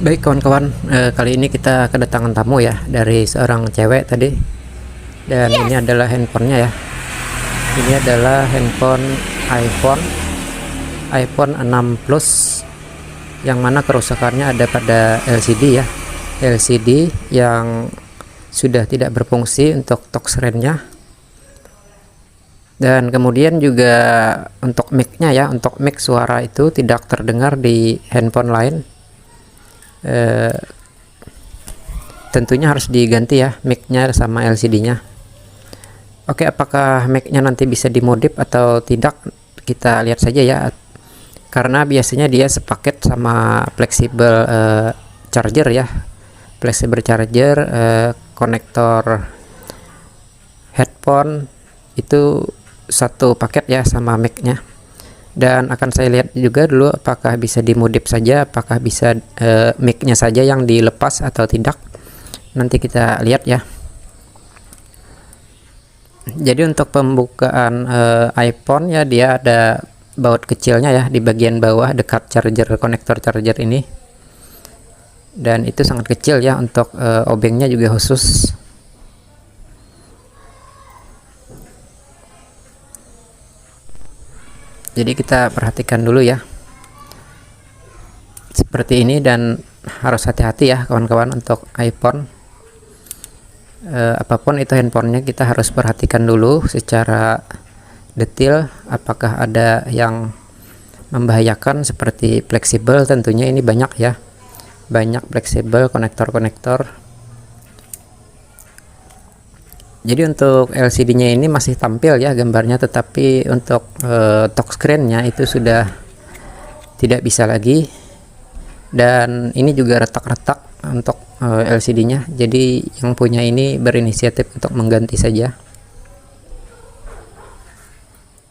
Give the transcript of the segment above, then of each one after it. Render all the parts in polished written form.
Baik kawan-kawan, kali ini kita kedatangan tamu ya dari seorang cewek tadi. Dan ini adalah handphonenya ya. Ini adalah handphone iPhone 6 Plus, yang mana kerusakannya ada pada LCD ya. LCD yang sudah tidak berfungsi untuk touchscreen-nya. Dan kemudian juga untuk mic-nya ya, untuk mic suara itu tidak terdengar di handphone lain. Tentunya harus diganti ya mic-nya sama LCD-nya. Oke, apakah mic-nya nanti bisa dimodif atau tidak, kita lihat saja ya. Karena biasanya dia sepaket sama fleksibel charger ya, fleksibel charger, konektor headphone itu satu paket ya sama mic-nya. Dan akan saya lihat juga dulu apakah bisa dimodif saja, apakah bisa mic-nya saja yang dilepas atau tidak. Nanti kita lihat ya. Jadi untuk pembukaan iPhone ya, dia ada baut kecilnya ya di bagian bawah dekat charger, konektor charger ini. Dan itu sangat kecil ya, untuk obengnya juga khusus. Jadi kita perhatikan dulu ya, seperti ini. Dan harus hati-hati ya kawan-kawan untuk iPhone. Apapun itu handphonenya, kita harus perhatikan dulu secara detail apakah ada yang membahayakan seperti fleksibel. Tentunya ini banyak ya, banyak fleksibel konektor-konektor. Jadi untuk LCD-nya ini masih tampil ya gambarnya, tetapi untuk touchscreen-nya itu sudah tidak bisa lagi. Dan ini juga retak-retak untuk LCD-nya. Jadi yang punya ini berinisiatif untuk mengganti saja.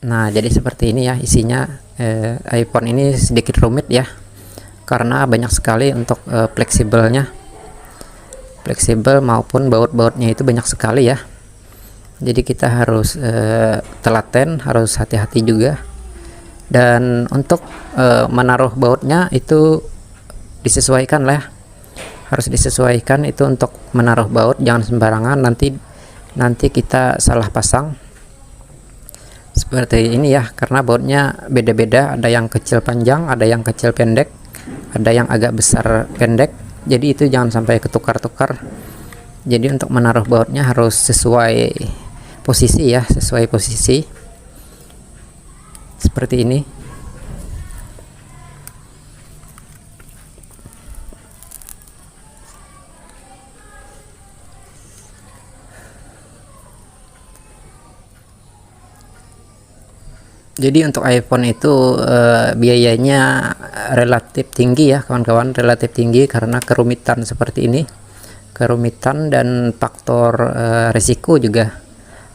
Nah, jadi seperti ini ya isinya. iPhone ini sedikit rumit ya, karena banyak sekali untuk fleksibelnya. Fleksibel maupun baut-bautnya itu banyak sekali ya. Jadi kita harus telaten, harus hati-hati juga. Dan untuk menaruh bautnya itu disesuaikan lah, harus disesuaikan itu untuk menaruh baut, jangan sembarangan, nanti kita salah pasang seperti ini ya. Karena bautnya beda-beda, ada yang kecil panjang, ada yang kecil pendek, ada yang agak besar pendek. Jadi itu jangan sampai ketukar-tukar. Jadi untuk menaruh bautnya harus sesuai posisi ya, sesuai posisi seperti ini. Jadi untuk iPhone itu biayanya relatif tinggi ya kawan-kawan, relatif tinggi karena kerumitan seperti ini. Kerumitan dan faktor risiko juga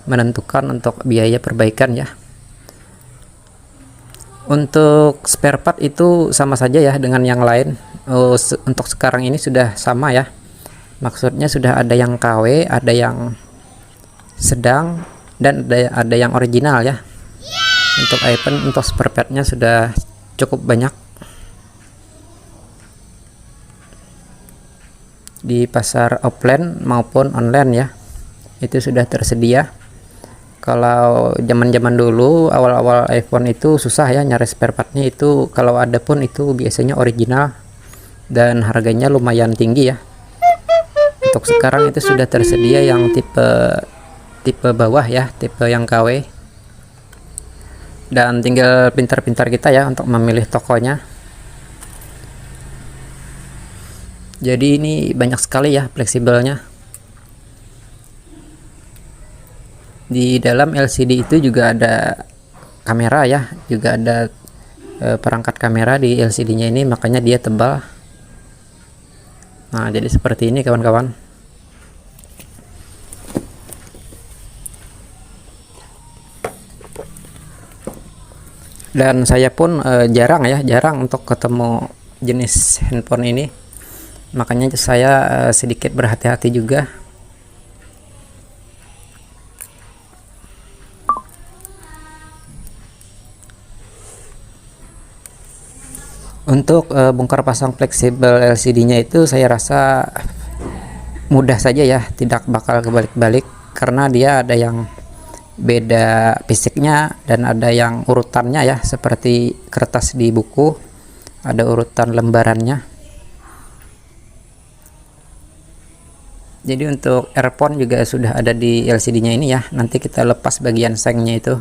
menentukan untuk biaya perbaikan ya. Untuk spare part itu sama saja ya dengan yang lain. Untuk sekarang ini sudah sama ya, maksudnya sudah ada yang KW, ada yang sedang, dan ada yang original ya. Untuk iPhone, untuk spare partnya sudah cukup banyak di pasar offline maupun online ya, itu sudah tersedia. Kalau zaman-zaman dulu awal-awal iPhone itu susah ya nyari spare partnya, itu kalau ada pun itu biasanya original dan harganya lumayan tinggi ya. Untuk sekarang itu sudah tersedia yang tipe bawah ya, tipe yang KW. Dan tinggal pintar-pintar kita ya untuk memilih tokonya. Jadi ini banyak sekali ya fleksibelnya. Di dalam LCD itu juga ada kamera ya, juga ada perangkat kamera di LCD-nya ini, makanya dia tebal. Nah, jadi seperti ini kawan-kawan. Dan saya pun jarang untuk ketemu jenis handphone ini, makanya saya sedikit berhati-hati juga. Untuk bongkar pasang fleksibel LCD-nya itu saya rasa mudah saja ya, tidak bakal kebalik-balik karena dia ada yang beda fisiknya dan ada yang urutannya ya, seperti kertas di buku ada urutan lembarannya. Jadi untuk earphone juga sudah ada di LCD-nya ini ya. Nanti kita lepas bagian sengnya itu.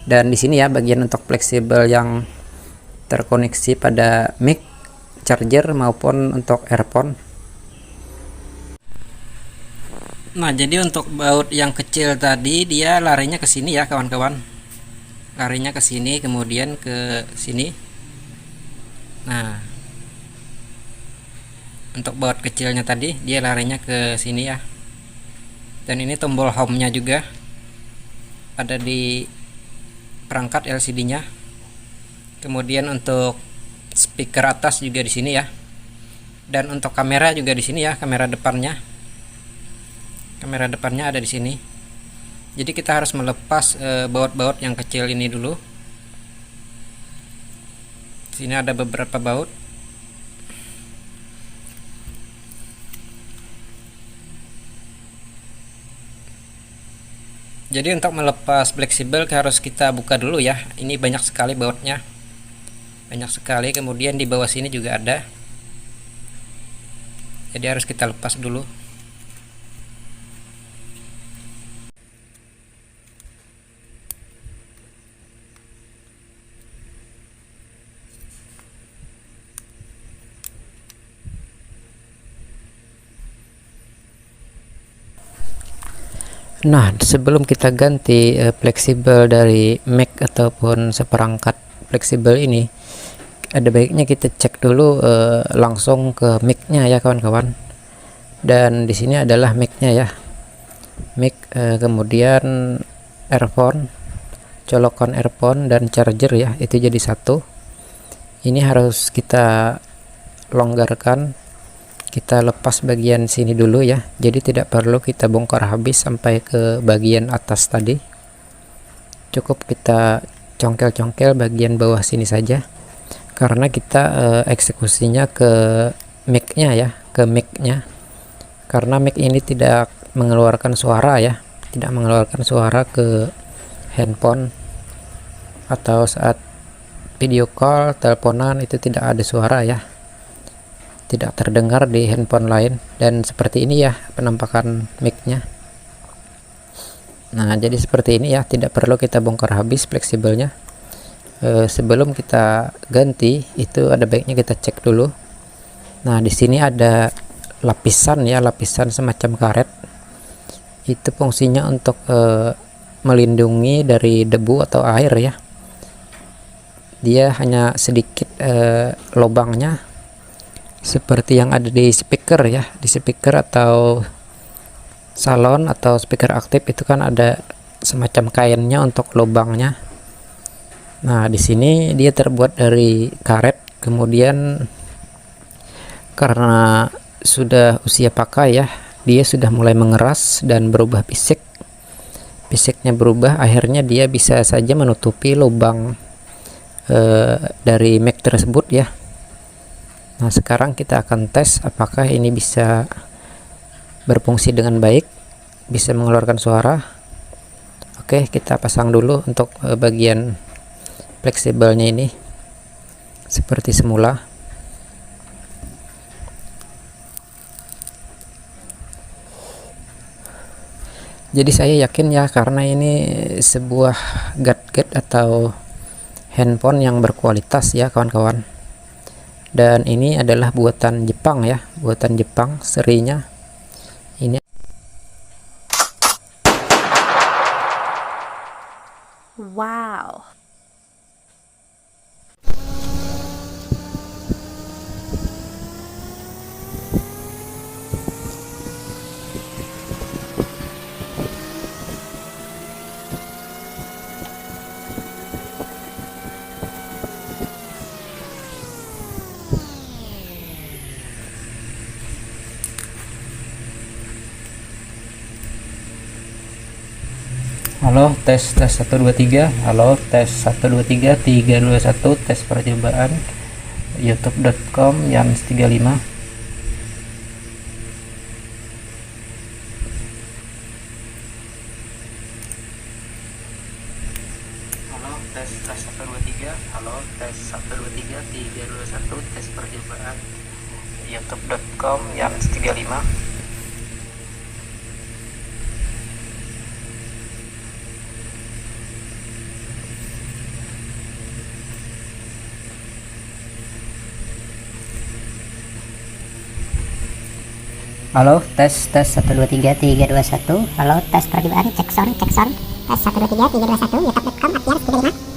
Dan di sini ya bagian untuk fleksibel yang terkoneksi pada mic, charger maupun untuk earphone. Nah, jadi untuk baut yang kecil tadi dia larinya ke sini ya kawan-kawan. Larinya ke sini kemudian ke sini. Nah, untuk baut kecilnya tadi dia larinya ke sini ya. Dan ini tombol home-nya juga ada di perangkat LCD-nya. Kemudian untuk speaker atas juga di sini ya. Dan untuk kamera juga di sini ya, kamera depannya. Kamera depannya ada di sini. Jadi kita harus melepas baut-baut yang kecil ini dulu. Sini ada beberapa baut. Jadi untuk melepas fleksibel harus kita buka dulu ya. Ini banyak sekali bautnya. Banyak sekali, kemudian di bawah sini juga ada. Jadi harus kita lepas dulu. Nah, sebelum kita ganti fleksibel dari Mac ataupun seperangkat fleksibel ini, ada baiknya kita cek dulu langsung ke mic-nya ya kawan-kawan. Dan di sini adalah mic-nya ya. Mic, kemudian earphone, colokan earphone dan charger ya, itu jadi satu. Ini harus kita longgarkan. Kita lepas bagian sini dulu ya, jadi tidak perlu kita bongkar habis sampai ke bagian atas tadi. Cukup kita congkel-congkel bagian bawah sini saja, karena kita eksekusinya ke mic-nya ya, ke mic-nya. Karena mic ini tidak mengeluarkan suara ya, tidak mengeluarkan suara ke handphone, atau saat video call, teleponan itu tidak ada suara ya, tidak terdengar di handphone lain. Dan seperti ini ya penampakan mic-nya. Nah, jadi seperti ini ya, tidak perlu kita bongkar habis fleksibelnya. Sebelum kita ganti itu ada baiknya kita cek dulu. Nah, di sini ada lapisan ya, lapisan semacam karet. Itu fungsinya untuk melindungi dari debu atau air ya. Dia hanya sedikit lubangnya, seperti yang ada di speaker ya, di speaker atau salon atau speaker aktif itu kan ada semacam kainnya untuk lubangnya. Nah, di sini dia terbuat dari karet, kemudian karena sudah usia pakai ya, dia sudah mulai mengeras dan berubah fisik. Fisiknya berubah, akhirnya dia bisa saja menutupi lubang dari Mac tersebut ya. Nah, sekarang kita akan tes apakah ini bisa berfungsi dengan baik, bisa mengeluarkan suara. Oke, kita pasang dulu untuk bagian fleksibelnya ini seperti semula. Jadi saya yakin ya, karena ini sebuah gadget atau handphone yang berkualitas ya kawan-kawan. Dan ini adalah buatan Jepang ya, buatan Jepang, serinya ini. Wow. Halo, tes 1 2 3. Halo, tes 1 2 3 3 2 1, tes percobaan. youtube.com Yans35. Halo, tes 123. Halo, tes 123 321 tes perjumpaan. youtube.com Yans35. Halo, tes 123 321. Halo, tes perjumpaan, cek sound. Tes 123 321 youtube.com Yans35.